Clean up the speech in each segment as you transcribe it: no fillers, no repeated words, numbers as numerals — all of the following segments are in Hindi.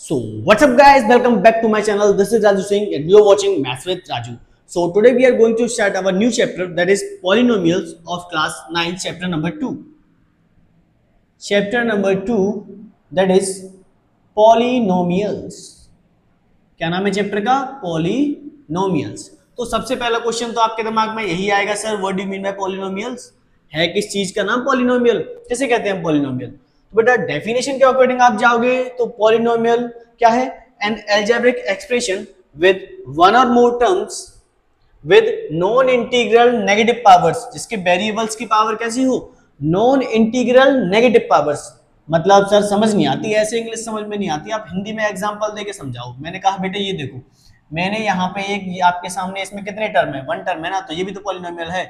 So what's up guys, welcome back to my channel. This is Raju Singh and you're watching Maths with Raju. So today we are going to start our new chapter, that is polynomials of class 9, chapter number 2. Chapter number 2, that is polynomials. क्या नाम है चैप्टर का? पॉलिनोमियल्स. तो सबसे पहला क्वेश्चन तो आपके दिमाग में यही आएगा, sir what do you mean by polynomials? है किस चीज का नाम पॉलिनोमियल? कैसे कहते हैं पॉलिनोमियल? तो बेटा डेफिनेशन के अकॉर्डिंग आप जाओगे तो पॉलिनोमियल क्या है? An algebraic expression with one और more terms with non integral negative powers, जिसके वेरिएबल्स की पावर कैसी हो? Non integral negative powers. मतलब सर समझ नहीं आती, ऐसे इंग्लिश समझ में नहीं आती, आप हिंदी में एग्जांपल देके समझाओ. मैंने कहा बेटे ये देखो, मैंने यहाँ पे एक आपके सामने, इसमें कितने टर्म है? वन टर्म है ना, तो ये भी तो पॉलिनोमियल है.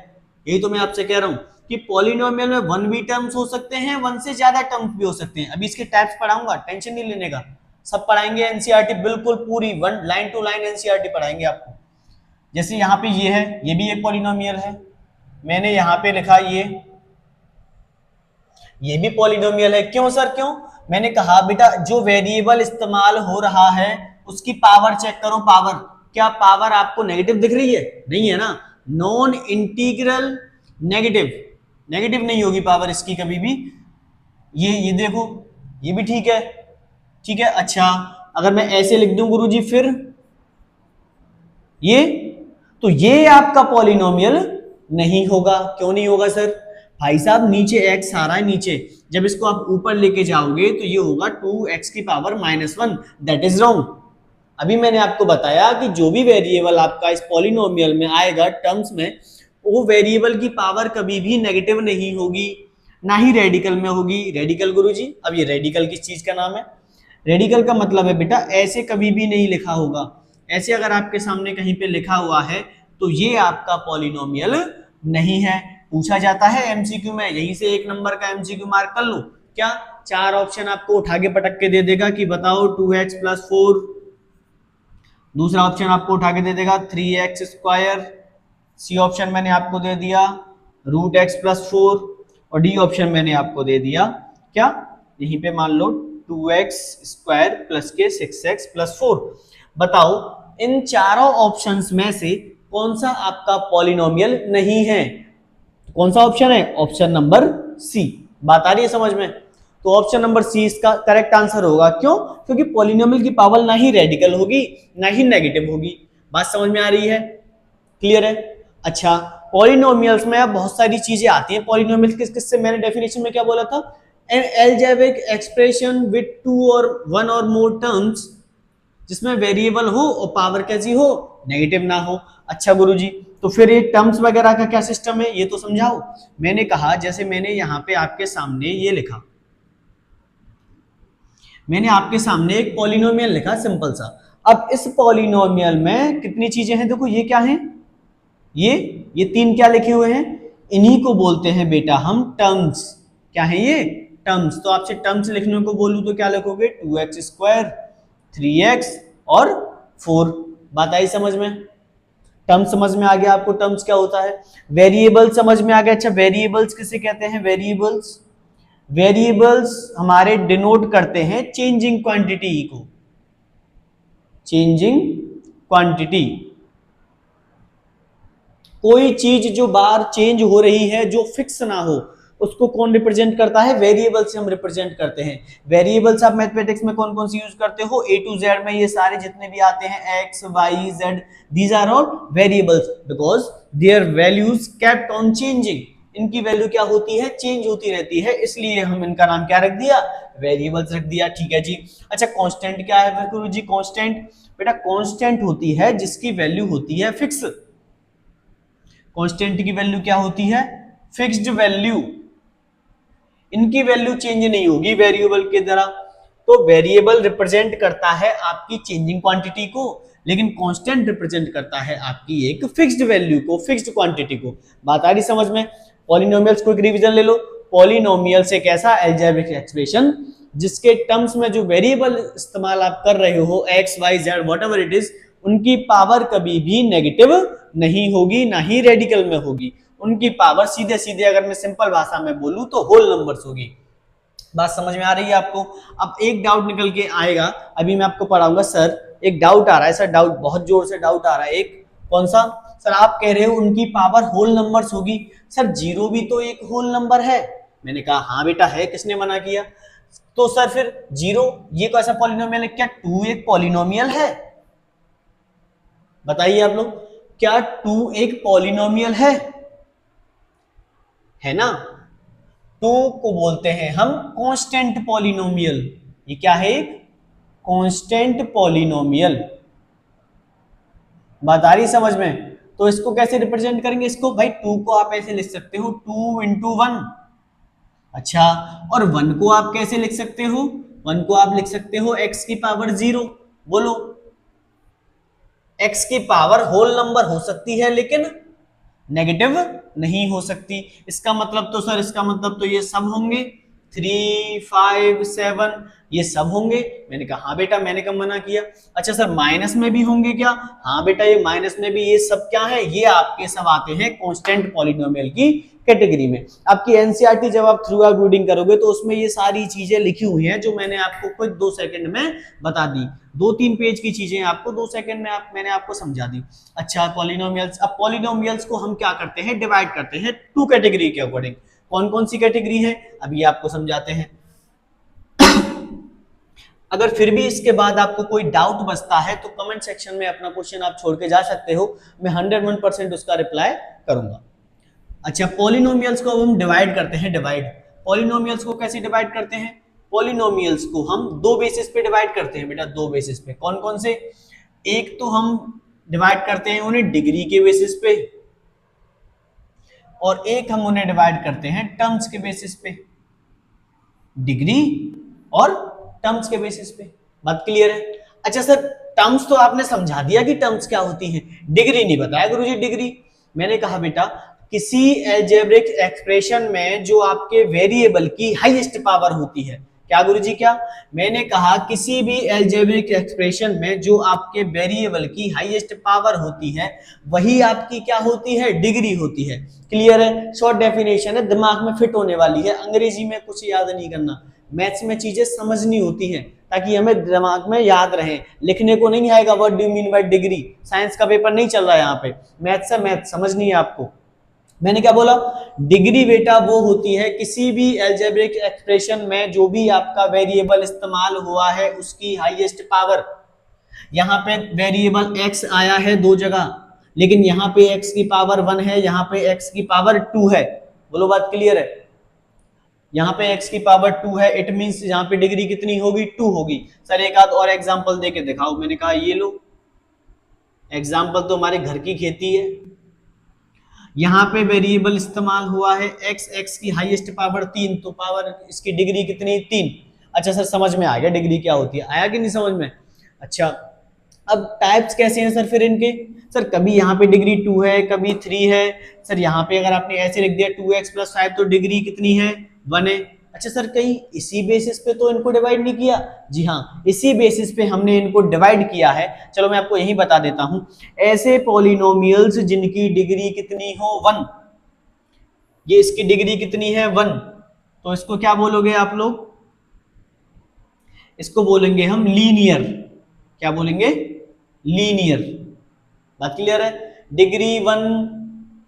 यही तो मैं आपसे कह रहा हूँ कि पॉलिनोमियल में वन भी टर्म्स हो सकते हैं, वन से ज्यादा टर्म्स भी हो सकते हैं. अभी इसके टाइप्स पढ़ाऊंगा, टेंशन नहीं लेने का, सब पढ़ाएंगे. एनसीईआरटी बिल्कुल पूरी one line to line NCERT पढ़ाएंगे आपको. जैसे यहाँ पे ये है, ये भी एक पॉलिनोमियल है. मैंने यहाँ पे लिखा ये भी पॉलिनोमियल है. क्यों सर क्यों? मैंने कहा बेटा जो वेरिएबल इस्तेमाल हो रहा है उसकी पावर चेक करो. पावर, क्या पावर आपको नेगेटिव दिख रही है? नहीं है ना. नॉन इंटीग्रल नेगेटिव, नेगेटिव नहीं होगी पावर इसकी कभी भी. ये देखो, ये भी ठीक है, ठीक है. अच्छा अगर मैं ऐसे लिख दूं गुरुजी फिर ये, तो ये आपका पॉलिनोमियल नहीं होगा. क्यों नहीं होगा सर? भाई साहब नीचे x आ रहा है नीचे, जब इसको आप ऊपर लेके जाओगे तो ये होगा 2x की पावर -1. That is wrong. अभी मैंने आपको बताया कि जो भी वेरिएबल आपका इस पॉलिनोमियल में आएगा टर्म्स में, वो वेरिएबल की पावर कभी भी नेगेटिव नहीं होगी, ना ही रेडिकल में होगी. रेडिकल गुरुजी, अब ये रेडिकल किस चीज का नाम है? रेडिकल का मतलब है बेटा ऐसे कभी भी नहीं लिखा होगा. ऐसे अगर आपके सामने कहीं पे लिखा हुआ है तो ये आपका पॉलिनोमियल नहीं है. पूछा जाता है एमसीक्यू में, यहीं से एक नंबर का एमसीक्यू मार्क कर लो. क्या 4 ऑप्शन आपको उठा के पटक के दे देगा कि बताओ 2x + 4. दूसरा ऑप्शन आपको उठा के दे देगा 3x². सी ऑप्शन मैंने आपको दे दिया √x + 4. और डी ऑप्शन मैंने आपको दे दिया क्या? यहीं पे मान लो 2x² + के 6x + 4. बताओ इन चारों ऑप्शंस में से कौन सा आपका पॉलिनोमियल नहीं है? कौन सा ऑप्शन है? Option number C. बात आ रही है समझ में? तो ऑप्शन नंबर सी इसका करेक्ट आंसर होगा. क्यों? क्योंकि पॉलिनोमियल की पावर ना ही रेडिकल होगी ना ही नेगेटिव होगी. बात समझ में आ रही है? क्लियर है? अच्छा पॉलिनोमियल्स में अब बहुत सारी चीजें आती हैं. पॉलिनोमियल्स किस किस से, मैंने डेफिनेशन में क्या बोला था? एन अलजेब्रिक एक्सप्रेशन विद 2 और 1 और मोर टर्म्स, जिसमें वेरिएबल हो और पावर कैसी हो? नेगेटिव ना हो. अच्छा गुरुजी, तो फिर ये टर्म्स वगैरह का क्या सिस्टम है ये तो समझाओ. मैंने कहा जैसे मैंने यहाँ पे आपके सामने ये लिखा, मैंने आपके सामने एक पॉलिनोमियल लिखा सिंपल सा. अब इस पॉलिनोमियल में कितनी चीजें हैं? देखो ये क्या है? ये 3 क्या लिखे हुए हैं? इन्हीं को बोलते हैं बेटा हम टर्म्स. क्या है ये? टर्म्स. तो आपसे टर्म्स लिखने को बोलूं तो क्या लिखोगे? 2x², 3x और 4. बात आई समझ में? टर्म समझ में आ गया आपको? टर्म्स क्या होता है? वेरिएबल समझ में आ गया. अच्छा वेरिएबल्स किसे कहते हैं? वेरिएबल्स हमारे डिनोट करते हैं चेंजिंग क्वांटिटी को. चेंजिंग क्वांटिटी, कोई चीज जो बार चेंज हो रही है, जो फिक्स ना हो, उसको कौन रिप्रेजेंट करता है? वेरिएबल से हम रिप्रेजेंट करते हैं. वेरिएबल्स आप मैथमेटिक्स में कौन कौन सी यूज करते हो? A to Z में ये सारे जितने भी आते हैं x, y, z, these are all variables because their values kept on changing. इनकी वैल्यू क्या होती है? चेंज होती रहती है, इसलिए हम इनका नाम क्या रख दिया? वेरिएबल्स रख दिया. ठीक है जी. अच्छा कांस्टेंट क्या है गुरु जी? कांस्टेंट बेटा कांस्टेंट होती है जिसकी वैल्यू होती है फिक्स. कांस्टेंट की वैल्यू क्या होती है? Fixed value. इनकी वैल्यू चेंज नहीं होगी वेरिएबल की तरह. तो वेरिएबल रिप्रेजेंट करता है आपकी चेंजिंग क्वांटिटी को, लेकिन कांस्टेंट रिप्रेजेंट करता है आपकी एक फिक्स्ड वैल्यू को, फिक्स्ड क्वांटिटी को. बात आ रही समझ में? पॉलिनोमियल्स को एक रिवीजन ले लो. पॉलिनोमियल्स एक ऐसा अलजेब्रिक एक्सप्रेशन जिसके टर्म्स में जो वेरिएबल इस्तेमाल आप कर रहे हो x, y, z whatever it is, उनकी पावर कभी भी नेगेटिव नहीं होगी, ना ही रेडिकल में होगी. उनकी पावर सीधे सीधे, अगर मैं सिंपल भाषा में बोलूं तो होल नंबर्स होगी. बात समझ में आ रही है आपको? अब एक डाउट निकल के आएगा, अभी मैं आपको पढ़ाऊंगा। सर एक डाउट आ रहा है, सर डाउट बहुत जोर से डाउट आ रहा है। एक कौन सा? सर आप कह रहे हो उनकी पावर होल नंबर्स होगी। सर जीरो भी तो एक होल नंबर है। मैंने कहा हाँ बेटा है, किसने मना किया? तो सर फिर जीरो ये कैसा पॉलिनोमियल है? क्या टू एक पॉलिनोमियल है? बताइए आप लोग, क्या टू एक पॉलिनोमियल है ना? टू को बोलते हैं हम कांस्टेंट पॉलिनोमियल। ये क्या है? एक कांस्टेंट पॉलिनोमियल। बात आ रही समझ में? तो इसको कैसे रिप्रेजेंट करेंगे? इसको भाई टू को आप ऐसे लिख सकते हो, टू इंटू वन। अच्छा, और वन को आप कैसे लिख सकते हो? वन को आप लिख सकते हो एक्स की पावर जीरो। बोलो, एक्स की पावर होल नंबर हो सकती है लेकिन नेगेटिव नहीं हो सकती। इसका मतलब तो सर, इसका मतलब तो ये सब होंगे, 3, 5, 7 ये सब होंगे। मैंने कहा हाँ बेटा, मैंने कब मना किया? अच्छा सर माइनस में भी होंगे क्या? हाँ बेटा, ये माइनस में भी, ये सब क्या है? ये आपके सब आते हैं कांस्टेंट पॉलिनोमियल की कैटेगरी में। आपकी एनसीईआरटी जब आप थ्रू आउट रीडिंग करोगे तो उसमें ये सारी चीजें लिखी हुई हैं जो मैंने आपको कुछ 2 सेकंड में बता दी। 2-3 पेज की चीजें आपको 2 सेकंड में मैंने आपको समझा दी। अच्छा पॉलिनोमियल्स, अब पॉलिनोमियल्स को हम क्या करते हैं? डिवाइड करते हैं 2 कैटेगरी के अकॉर्डिंग। कौन कौन सी कैटेगरी है अभी आपको समझाते हैं। अगर फिर भी इसके बाद आपको कोई डाउट बचता है तो कमेंट सेक्शन में अपना क्वेश्चन आप छोड़ के जा सकते हो, मैं 101% उसका रिप्लाई करूंगा। अच्छा, पॉलिनोमियल्स को हम डिवाइड करते हैं। डिवाइड पॉलिनोमियल्स को कैसे डिवाइड करते हैं? पॉलिनोमियल्स को हम 2 बेसिस पे डिवाइड करते हैं बेटा, 2 बेसिस पे। कौन कौन से? एक तो हम डिवाइड करते हैं उन्हें डिग्री के बेसिस पे, और एक हम उन्हें डिवाइड करते हैं टर्म्स के बेसिस पे। डिग्री और टर्म्स के बेसिस पे। बात क्लियर है? अच्छा सर, टर्म्स तो आपने समझा दिया कि टर्म्स क्या होती हैं, डिग्री नहीं बताया गुरुजी। डिग्री मैंने कहा बेटा, किसी अलजेब्रिक एक्सप्रेशन में जो आपके वेरिएबल की हाईएस्ट पावर होती है। क्या गुरुजी? क्या? मैंने कहा किसी भी अलजेब्रिक एक्सप्रेशन में जो आपके वेरिएबल की हाईएस्ट पावर होती है वही आपकी क्या होती है? डिग्री होती है। क्लियर है? शॉर्ट डेफिनेशन है, दिमाग में फिट होने वाली है, अंग्रेजी में कुछ याद नहीं करना, मैथ्स में चीजें समझनी होती हैं ताकि हमें दिमाग में याद रहे। लिखने को नहीं आएगा what do you mean by degree, science का पेपर नहीं चल रहा है यहाँ पे, मैथ्स से मैथ समझनी है आपको। मैंने क्या बोला? डिग्री बेटा वो होती है किसी भी अलजेब्रिक एक्सप्रेशन में जो भी आपका वेरिएबल इस्तेमाल हुआ है उसकी हाईएस्ट पावर। यहाँ पे वेरिएबल x आया है 2 जगह, लेकिन यहाँ पे x की पावर 1 है, यहाँ पे x की पावर 2 है। बोलो बात क्लियर है? यहाँ पे x की पावर 2 है, इट मींस यहाँ पे डिग्री कितनी होगी? 2 होगी। सर एक आध और एग्जांपल देके दिखाओ। मैंने कहा ये लो एग्जांपल, तो हमारे घर की खेती है। यहाँ पे वेरिएबल इस्तेमाल हुआ है x, x की हाईएस्ट पावर 3, तो पावर इसकी डिग्री कितनी? 3। अच्छा सर समझ में आ गया डिग्री क्या होती है, आया कि नहीं समझ में? अच्छा, अब टाइप्स कैसे हैं सर फिर इनके? सर कभी यहाँ पे डिग्री 2 है, कभी 3 है। सर यहाँ पे अगर आपने ऐसे लिख दिया 2x + 5 तो डिग्री कितनी है? 1 है। अच्छा सर कहीं इसी बेसिस पे तो इनको डिवाइड नहीं किया? जी हाँ, इसी बेसिस पे हमने इनको डिवाइड किया है। चलो मैं आपको यही बता देता हूं, ऐसे पॉलिनोमियल्स जिनकी डिग्री कितनी हो? 1। ये इसकी डिग्री कितनी है? 1। तो इसको क्या बोलोगे आप लोग? इसको बोलेंगे हम लीनियर। क्या बोलेंगे? लीनियर। बात क्लियर है? डिग्री 1,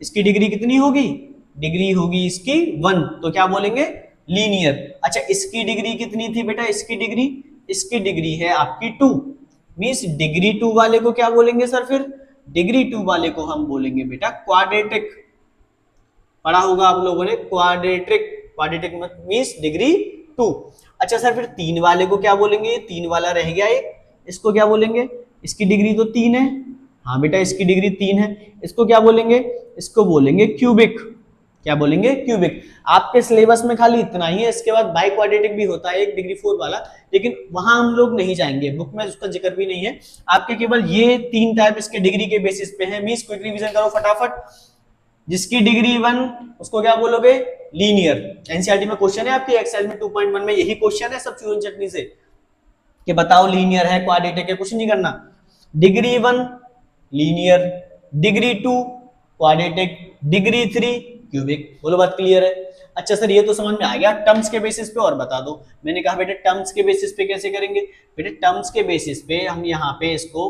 इसकी डिग्री कितनी होगी? डिग्री होगी इसकी 1, तो क्या बोलेंगे? लीनियर। अच्छा इसकी डिग्री कितनी थी बेटा? इसकी डिग्री है आपकी 2, मींस डिग्री 2 वाले को क्या बोलेंगे सर फिर? डिग्री 2 वाले को हम बोलेंगे बेटा क्वाड्रेटिक। पढ़ा होगा आप लोगों ने क्वाड्रेटिक। Quadratic means degree 2। अच्छा सर फिर 3 वाले को क्या बोलेंगे? 3 वाला रह गया एक, इसको क्या बोलेंगे? इसकी डिग्री तो 3 है। हाँ बेटा इसकी डिग्री 3 है। इसको क्या बोलेंगे? इसको बोलेंगे क्यूबिक। क्या बोलेंगे? क्यूबिक। आपके सिलेबस में खाली इतना ही है, इसके बाद बाई क्वाड्रेटिक भी होता है एक डिग्री 4 वाला, लेकिन वहां हम लोग नहीं जाएंगे, बुक में उसका जिक्र भी नहीं है। आपके केवल ये 3 टाइप इसके डिग्री के बेसिस पे है। मींस क्विक रिवीजन करो फटाफट। जिसकी डिग्री 1 उसको क्या बोलोगे? लीनियर। एनसीईआरटी में क्वेश्चन है आपके एक्सरसाइज में 2.1 में यही क्वेश्चन है सब चूरन चटनी से कि बताओ लीनियर है क्वाड्रेटिक है, कुछ नहीं करना। Degree 1 linear, degree 2 quadratic, degree 3 cubic. बोलो बात क्लियर है? अच्छा सर ये तो समझ में आ गया, टर्म्स के बेसिस पे और बता दो। मैंने कहा बेटा टर्म्स के बेसिस पे कैसे करेंगे? बेटा टर्म्स के बेसिस पे हम यहाँ पे इसको,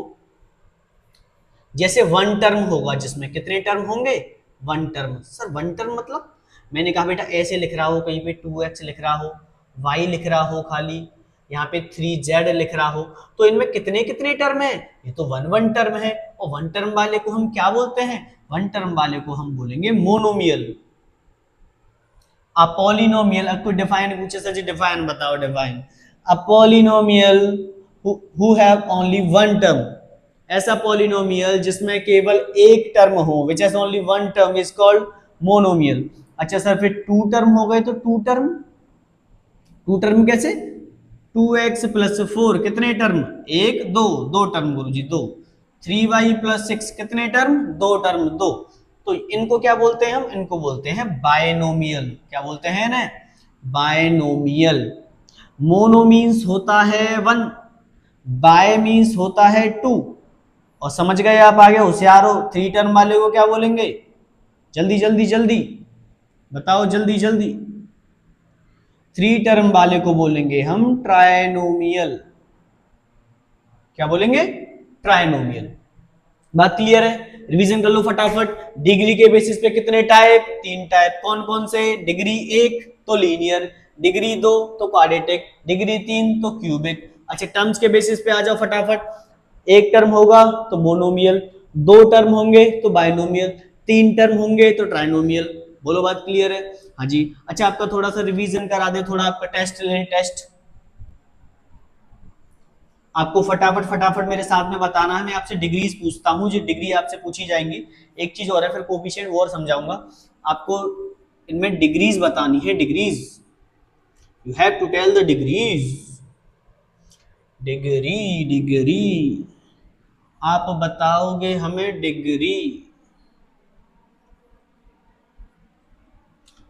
जैसे वन टर्म होगा जिसमें कितने टर्म होंगे? One term. Sir one term मतलब? मैंने कहा बेटा ऐसे लिख रहा हो, कहीं पे 2x लिख रहा हो, y लिख रहा हो, खाली यहाँ पे 3z लिख रहा हो, तो इनमें कितने कितने टर्म है? ये तो वन वन टर्म है। और वन टर्म वाले को हम क्या बोलते हैं? वन टर्म वाले को हम बोलेंगे मोनोमियल। अ पॉलिनोमियल, अब कोई डिफाइन पूछे सर जी डिफाइन बताओ, define a polynomial who have only one term, ऐसा पॉलिनोमियल जिसमें केवल एक टर्म हो, which has only one term, is called monomial. अच्छा सर फिर टू टर्म हो गए, तो टू टर्म कैसे? 2x प्लस 4 कितने टर्म? एक, दो टर्म गुरु जी, दो। 3y प्लस 6 कितने टर्म? दो टर्म, दो। तो इनको क्या बोलते हैं हम? इनको बोलते हैं बायनोमियल। क्या बोलते हैं ना? बायनोमियल। मोनो मीन्स होता है वन, बाय मीन्स होता है टू। और समझ गए आप? आगे होशियार हो। थ्री टर्म वाले को क्या बोलेंगे? जल्दी जल्दी जल्दी बताओ, जल्दी जल्दी। थ्री टर्म वाले को बोलेंगे हम ट्राइनोमियल। क्या बोलेंगे? ट्राइनोमियल। बात क्लियर है? रिवीजन कर लो फटाफट। डिग्री के बेसिस पे कितने टाइप? तीन टाइप। कौन कौन से? डिग्री एक तो लीनियर, डिग्री दो तो क्वाड्रेटिक, डिग्री तीन तो क्यूबिक। अच्छा टर्म्स के बेसिस पे आ जाओ फटाफट। एक टर्म होगा तो मोनोमियल, दो टर्म होंगे तो बायनोमियल, तीन टर्म होंगे तो ट्राइनोमियल। बोलो बात क्लियर है? हाँ जी। अच्छा आपका थोड़ा सा रिवीजन करा दे, थोड़ा आपका टेस्ट लें, टेस्ट आपको फटाफट फटाफट मेरे साथ में बताना है। मैं आपसे डिग्रीज पूछता हूँ, जो डिग्री आपसे पूछी जाएंगी। एक चीज और है, फिर कोफिशिएंट वो और समझाऊंगा आपको। इनमें डिग्रीज बतानी है, degrees. You have to tell the degrees. Degree degree आप बताओगे हमें डिग्री।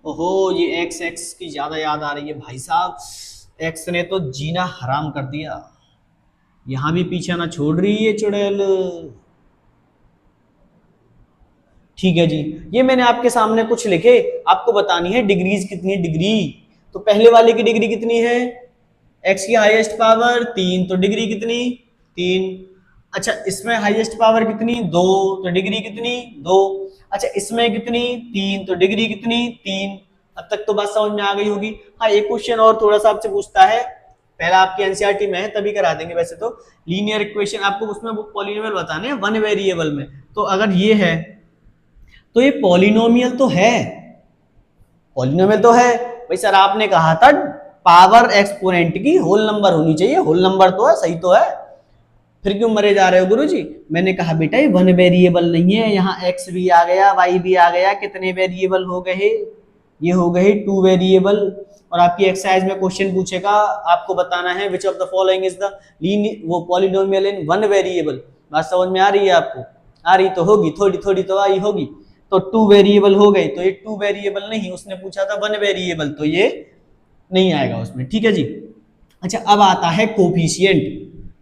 ओहो ये एक्स एक्स की ज्यादा याद आ रही है भाई साहब, एक्स ने तो जीना हराम कर दिया। यहां भी पीछे ना छोड़ रही है चुड़ैल। ठीक है जी, ये मैंने आपके सामने कुछ लिखे, आपको बतानी है डिग्रीज कितनी डिग्री। तो पहले वाले की डिग्री कितनी है? एक्स की हाईएस्ट पावर 3, तो डिग्री कितनी? 3। अच्छा इसमें हाईएस्ट पावर कितनी? 2, तो डिग्री कितनी? 2। अच्छा इसमें कितनी? 3, तो डिग्री कितनी? 3। अब तक तो बात समझ में आ गई होगी। हाँ एक क्वेश्चन और थोड़ा सा आपसे पूछता है, पहला आपकी एनसीईआरटी में है तभी करा देंगे। वैसे तो लीनियर इक्वेशन आपको उसमें पॉलिनोमियल बताने हैं वन वेरिएबल में। तो अगर ये है तो ये पॉलिनोमियल तो है, पॉलिनोमियल तो है। भाई सर आपने कहा था पावर एक्सपोनेंट की होल नंबर होनी चाहिए, होल नंबर तो है, सही तो है, फिर क्यों मरे जा रहे हो गुरुजी? मैंने कहा बेटा ये वन वेरिएबल नहीं है, यहाँ एक्स भी आ गया, वाई भी आ गया, कितने वेरिएबल हो गए? ये हो गए टू वेरिएबल। और आपकी एक्सरसाइज में क्वेश्चन पूछेगा, आपको बताना है which of the following is the वो पॉलिनोमियल इन वन वेरिएबल। बात समझ में आ रही है आपको? आ रही तो होगी, थोड़ी थोड़ी तो आई होगी। तो टू वेरिएबल हो गई, तो ये टू वेरिएबल नहीं, उसने पूछा था वन वेरिएबल, तो ये नहीं आएगा उसमें। ठीक है जी। अच्छा अब आता है कोफिशिएंट।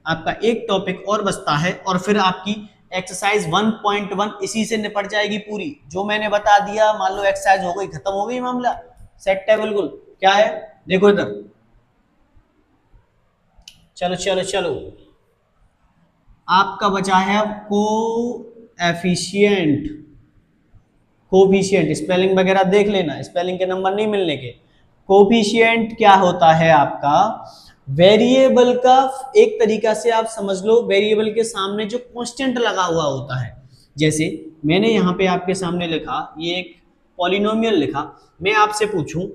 आपका एक टॉपिक और बचता है और फिर आपकी एक्सरसाइज 1.1 इसी से निपट जाएगी पूरी। जो मैंने बता दिया मान लो एक्सरसाइज हो गई, खत्म हो गई मामला, सेट है बिल्कुल। क्या है देखो इधर, चलो चलो चलो आपका बचा है अब कोएफिशिएंट। कोफिशिएंट स्पेलिंग वगैरह देख लेना, स्पेलिंग के नंबर नहीं मिलने के। कोफिशिएंट क्या होता है आपका? वेरिएबल का एक तरीका से आप समझ लो, वेरिएबल के सामने जो कांस्टेंट लगा हुआ होता है। जैसे मैंने यहाँ पे आपके सामने लिखा, ये एक पॉलिनोमियल लिखा, मैं आपसे पूछूं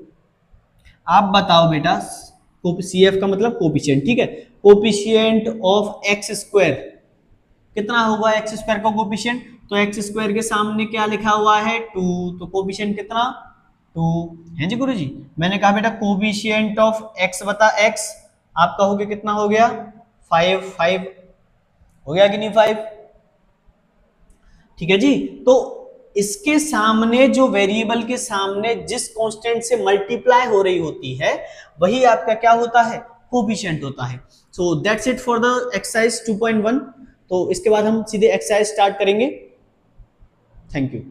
आप बताओ बेटा, CF का मतलब कोफिशिएंट, ठीक है, कोफिशिएंट ऑफ एक्स स्क्वायर कितना होगा? एक्स स्क्वायर का कोफिशिएंट, तो एक्स स्क्वायर के सामने क्या लिखा हुआ है? 2, तो कोफिशिएंट कितना? 2 है जी गुरुजी। मैंने कहा बेटा कोफिशिएंट ऑफ एक्स बता एक्स, आपका हो गया कितना हो गया? 5 5 हो गया कि नहीं? 5। ठीक है जी। तो इसके सामने जो वेरिएबल के सामने जिस कांस्टेंट से मल्टीप्लाई हो रही होती है वही आपका क्या होता है? कोफिशिएंट होता है। So that's it for the exercise 2.1। तो इसके बाद हम सीधे एक्सरसाइज स्टार्ट करेंगे। Thank you.